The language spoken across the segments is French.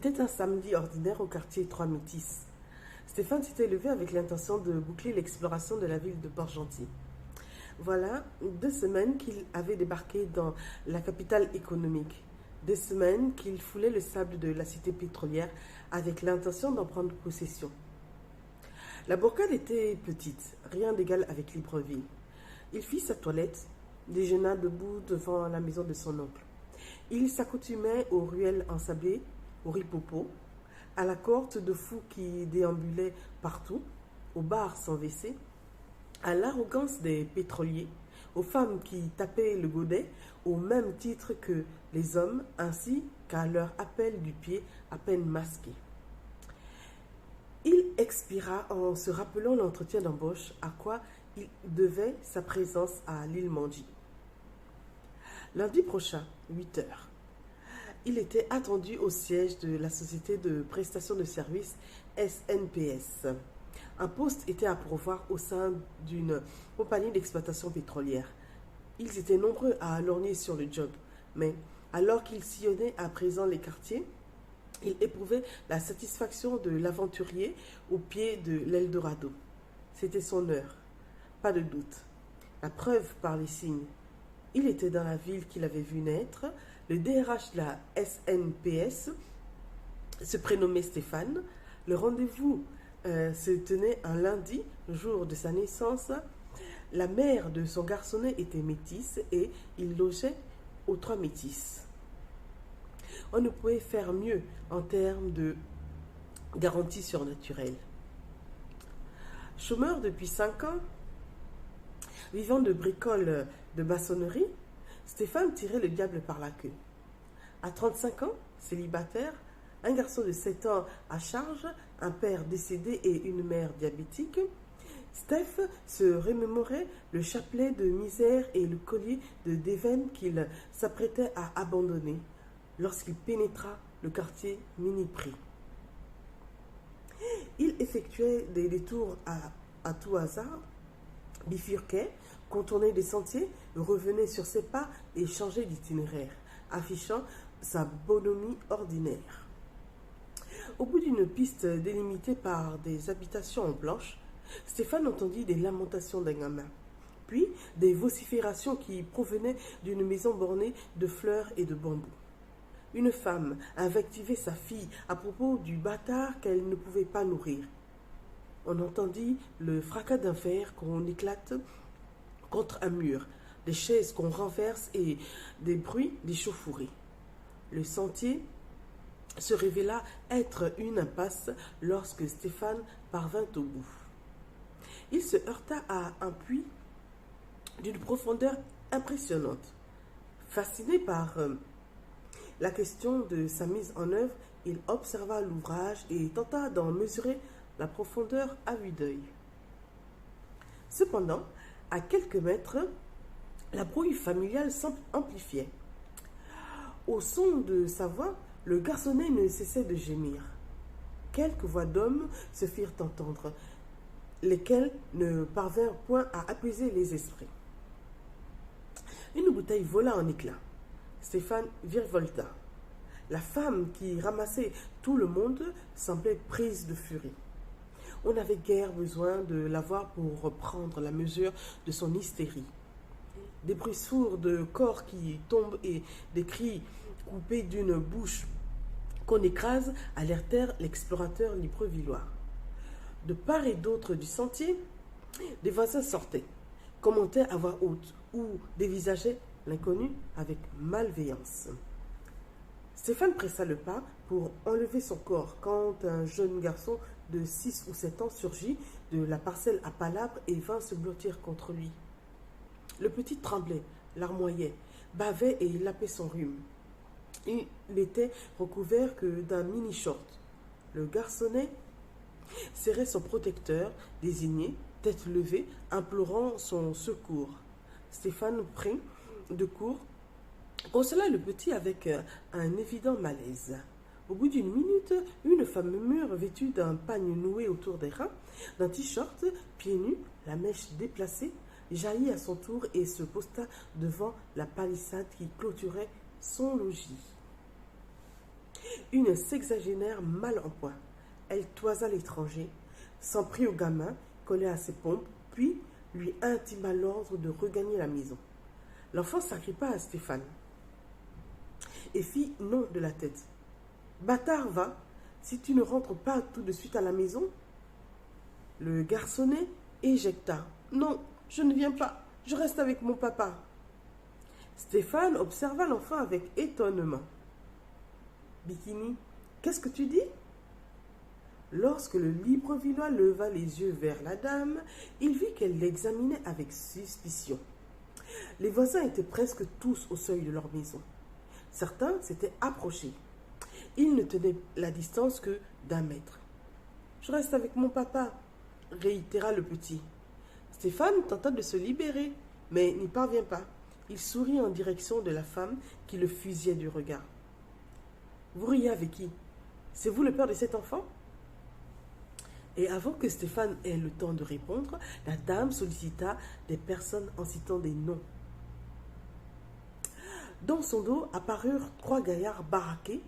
C'était un samedi ordinaire au quartier Trois-Métis. Stéphane s'était levé avec l'intention de boucler l'exploration de la ville de Port-Gentil. Voilà 2 semaines qu'il avait débarqué dans la capitale économique. 2 semaines qu'il foulait le sable de la cité pétrolière avec l'intention d'en prendre possession. La bourgade était petite, rien d'égal avec Libreville. Il fit sa toilette, déjeuna debout devant la maison de son oncle. Il s'accoutumait aux ruelles ensablées, aux ripopots, à la cohorte de fous qui déambulaient partout, aux bars sans WC, à l'arrogance des pétroliers, aux femmes qui tapaient le godet au même titre que les hommes, ainsi qu'à leur appel du pied à peine masqué. Il expira en se rappelant l'entretien d'embauche à quoi il devait sa présence à l'île Mandy. Lundi prochain, 8 heures. Il était attendu au siège de la société de prestation de services SNPS. Un poste était à pourvoir au sein d'une compagnie d'exploitation pétrolière. Ils étaient nombreux à lorgner sur le job, mais alors qu'il sillonnait à présent les quartiers, il éprouvait la satisfaction de l'aventurier au pied de l'Eldorado. C'était son heure, pas de doute. La preuve par les signes. Il était dans la ville qu'il avait vu naître. Le DRH de la SNPS se prénommait Stéphane. Le rendez-vous se tenait un lundi, jour de sa naissance. La mère de son garçonnet était métisse et il logeait aux Trois-Métis. On ne pouvait faire mieux en termes de garantie surnaturelle. Chômeur depuis 5 ans, vivant de bricoles de maçonnerie, Stéphane tirait le diable par la queue. À 35 ans, célibataire, un garçon de 7 ans à charge, un père décédé et une mère diabétique, Steph se remémorait le chapelet de misère et le collier de déveine qu'il s'apprêtait à abandonner lorsqu'il pénétra le quartier Miniprix. Il effectuait des détours à tout hasard, bifurquait, contournait des sentiers, revenait sur ses pas et changeait d'itinéraire, affichant sa bonhomie ordinaire. Au bout d'une piste délimitée par des habitations en blanche, Stéphane entendit des lamentations d'un gamin, puis des vociférations qui provenaient d'une maison bornée de fleurs et de bambous. Une femme invectivait sa fille à propos du bâtard qu'elle ne pouvait pas nourrir. On entendit le fracas d'un fer qu'on éclate contre un mur, des chaises qu'on renverse et des bruits d'échauffourée. Le sentier se révéla être une impasse lorsque Stéphane parvint au bout. Il se heurta à un puits d'une profondeur impressionnante. Fasciné par la question de sa mise en œuvre, il observa l'ouvrage et tenta d'en mesurer la profondeur à vue d'œil. Cependant, à quelques mètres, la brouille familiale s'amplifiait. Au son de sa voix, le garçonnet ne cessait de gémir. Quelques voix d'hommes se firent entendre, lesquelles ne parvinrent point à apaiser les esprits. Une bouteille vola en éclats. Stéphane virevolta. La femme qui ramassait tout le monde semblait prise de furie. On n'avait guère besoin de la voir pour reprendre la mesure de son hystérie. Des bruits sourds de corps qui tombent et des cris coupés d'une bouche qu'on écrase alertèrent l'explorateur librevillois. De part et d'autre du sentier, des voisins sortaient, commentaient à voix haute ou dévisageaient l'inconnu avec malveillance. Stéphane pressa le pas pour enlever son corps quand un jeune garçon de 6 ou 7 ans surgit de la parcelle à palabres et vint se blottir contre lui. Le petit tremblait, larmoyait, bavait et lapait son rhume. Il n'était recouvert que d'un mini-short. Le garçonnet serrait son protecteur, désigné, tête levée, implorant son secours. Stéphane prit de court, consola le petit avec un évident malaise. Au bout d'une minute, une femme mûre vêtue d'un pagne noué autour des reins, d'un t-shirt, pieds nus, la mèche déplacée, jaillit à son tour et se posta devant la palissade qui clôturait son logis. Une sexagénaire mal en point. Elle toisa l'étranger, s'en prit au gamin, collé à ses pompes, puis lui intima l'ordre de regagner la maison. L'enfant s'agrippa à Stéphane et fit non de la tête. Bâtard, va, si tu ne rentres pas tout de suite à la maison. Le garçonnet éjecta. Non, je ne viens pas, je reste avec mon papa. Stéphane observa l'enfant avec étonnement. Bikini, qu'est-ce que tu dis? Lorsque le Librevillois leva les yeux vers la dame, il vit qu'elle l'examinait avec suspicion. Les voisins étaient presque tous au seuil de leur maison. Certains s'étaient approchés. Ils ne tenaient la distance que d'1 mètre. « Je reste avec mon papa », réitéra le petit. Stéphane tenta de se libérer, mais n'y parvient pas. Il sourit en direction de la femme qui le fusillait du regard. « Vous riez avec qui? C'est vous le père de cet enfant ?» Et avant que Stéphane ait le temps de répondre, la dame sollicita des personnes en citant des noms. Dans son dos apparurent 3 gaillards baraqués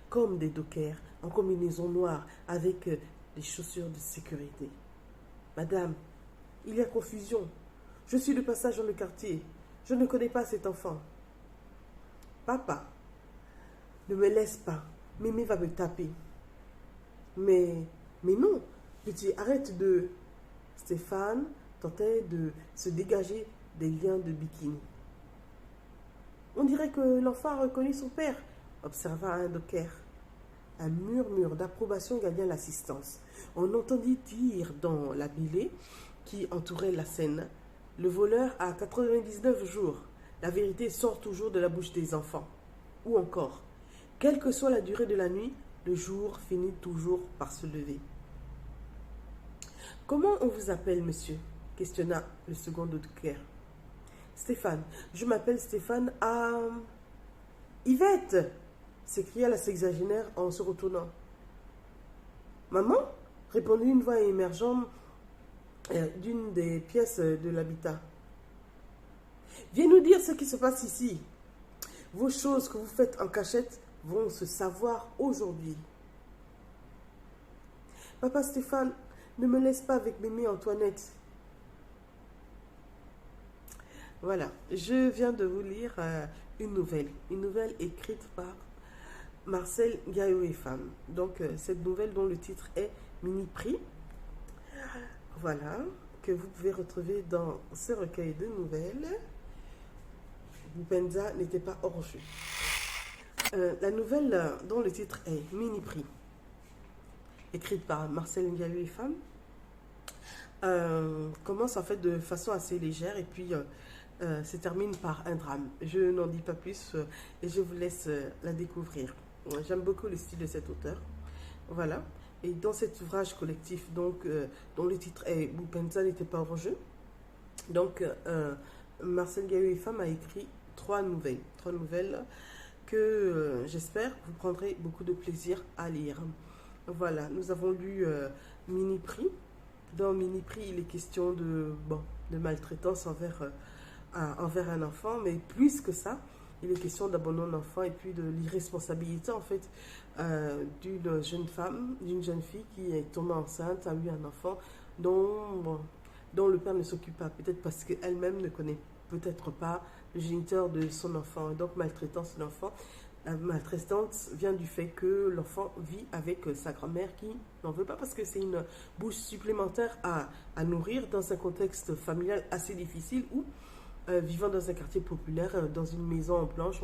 comme des dockers en combinaison noire avec des chaussures de sécurité. « Madame, il y a confusion. Je suis de passage dans le quartier. Je ne connais pas cet enfant. »« Papa, ne me laisse pas. Mémé va me taper. »« Mais non. Petit, arrête de... » Stéphane tentait de se dégager des liens de bikini. « On dirait que l'enfant a reconnu son père, » observa un docker. Un murmure d'approbation gagna l'assistance. On entendit dire dans la mêlée qui entourait la scène: « Le voleur a 99 jours. La vérité sort toujours de la bouche des enfants. » Ou encore: « Quelle que soit la durée de la nuit, le jour finit toujours par se lever. » « Comment on vous appelle, monsieur ?» questionna le second docker. « Stéphane. Je m'appelle Stéphane à... »« Yvette !» s'écria la sexagénaire en se retournant. « Maman ?» répondit une voix émergeant d'une des pièces de l'habitat. « Viens nous dire ce qui se passe ici. Vos choses que vous faites en cachette vont se savoir aujourd'hui. »« Papa Stéphane, ne me laisse pas avec mémé Antoinette. » Voilà, je viens de vous lire une nouvelle écrite par Marcel Gaillot et Femme. Donc, cette nouvelle dont le titre est Mini Prix. Voilà, que vous pouvez retrouver dans ce recueil de nouvelles. Boupenza n'était pas hors jeu. La nouvelle dont le titre est Mini Prix, écrite par Marcel Gaillot et Femme, commence en fait de façon assez légère et puis se termine par un drame. Je n'en dis pas plus et je vous laisse la découvrir. J'aime beaucoup le style de cet auteur. Voilà. Et dans cet ouvrage collectif, donc, dont le titre est Boupenza n'était pas hors jeu, donc Marcel Gaillot et Femme a écrit 3 nouvelles. 3 nouvelles que j'espère vous prendrez beaucoup de plaisir à lire. Voilà, nous avons lu Mini Prix. Dans Mini Prix, il est question de maltraitance envers un enfant, mais plus que ça, il est question d'abandon d'enfant et puis de l'irresponsabilité en fait d'une jeune femme, d'une jeune fille qui est tombée enceinte, a eu un enfant dont le père ne s'occupe pas, peut-être parce qu'elle-même ne connaît peut-être pas le géniteur de son enfant, donc maltraitance de l'enfant. La maltraitance vient du fait que l'enfant vit avec sa grand-mère qui n'en veut pas parce que c'est une bouche supplémentaire à nourrir dans un contexte familial assez difficile où, vivant dans un quartier populaire, dans une maison en planche,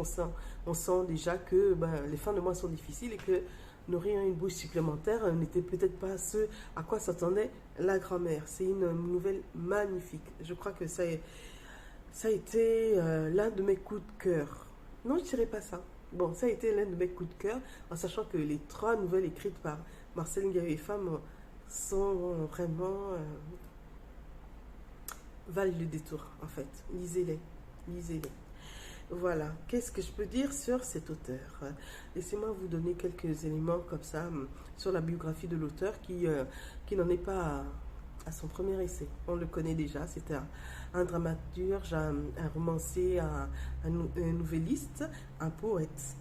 on sent déjà que les fins de mois sont difficiles et que nourrir une bouche supplémentaire n'était peut-être pas ce à quoi s'attendait la grand-mère. C'est une nouvelle magnifique. Je crois que ça a été l'un de mes coups de cœur. Non, je ne dirais pas ça. Bon, ça a été l'un de mes coups de cœur, en sachant que les 3 nouvelles écrites par Marcel Gaillot et Femme sont vraiment... valent le détour, en fait. Lisez-les. Lisez-les. Voilà. Qu'est-ce que je peux dire sur cet auteur? Laissez-moi vous donner quelques éléments comme ça sur la biographie de l'auteur qui n'en est pas à son premier essai. On le connaît déjà. C'était un dramaturge, un romancier, un nouvelliste, un poète.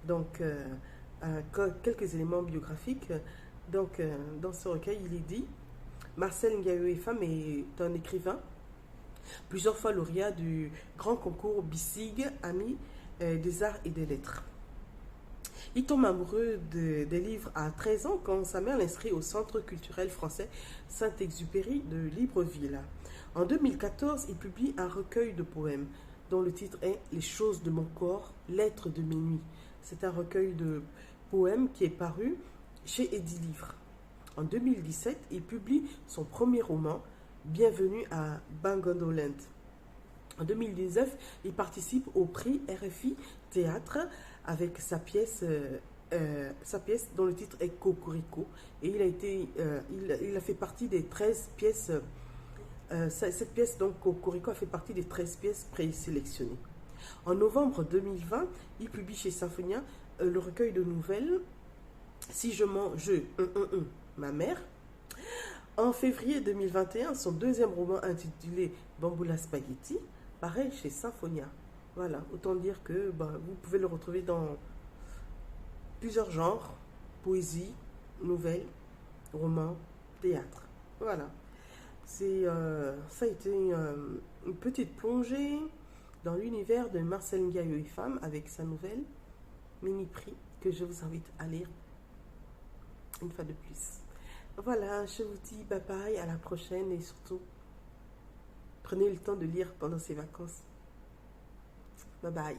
Donc, quelques éléments biographiques. Donc, dans ce recueil, il est dit: Marcel Ngayo Fam est un écrivain, plusieurs fois lauréat du grand concours BICIG, ami des arts et des lettres. Il tombe amoureux des livres à 13 ans quand sa mère l'inscrit au Centre culturel français Saint-Exupéry de Libreville. En 2014, il publie un recueil de poèmes dont le titre est Les choses de mon corps, lettres de mes nuits. C'est un recueil de poèmes qui est paru chez Edilivre. En 2017, il publie son premier roman, Bienvenue à Bangonoland. En 2019, il participe au prix RFI Théâtre avec sa pièce dont le titre est Cocorico. Et il a fait partie des 13 pièces. Cette pièce, donc Cocorico, a fait partie des 13 pièces présélectionnées. En novembre 2020, il publie chez Symphonia le recueil de nouvelles Si je mange, ma mère. En février 2021, son deuxième roman intitulé Bamboula Spaghetti paraît chez Symphonia. Voilà, autant dire que vous pouvez le retrouver dans plusieurs genres: poésie, nouvelles, romans, théâtre. Voilà, ça a été une petite plongée dans l'univers de Marcel Ngayo Fam avec sa nouvelle Mini Prix que je vous invite à lire une fois de plus. Voilà, je vous dis bye bye, à la prochaine et surtout, prenez le temps de lire pendant ces vacances. Bye bye.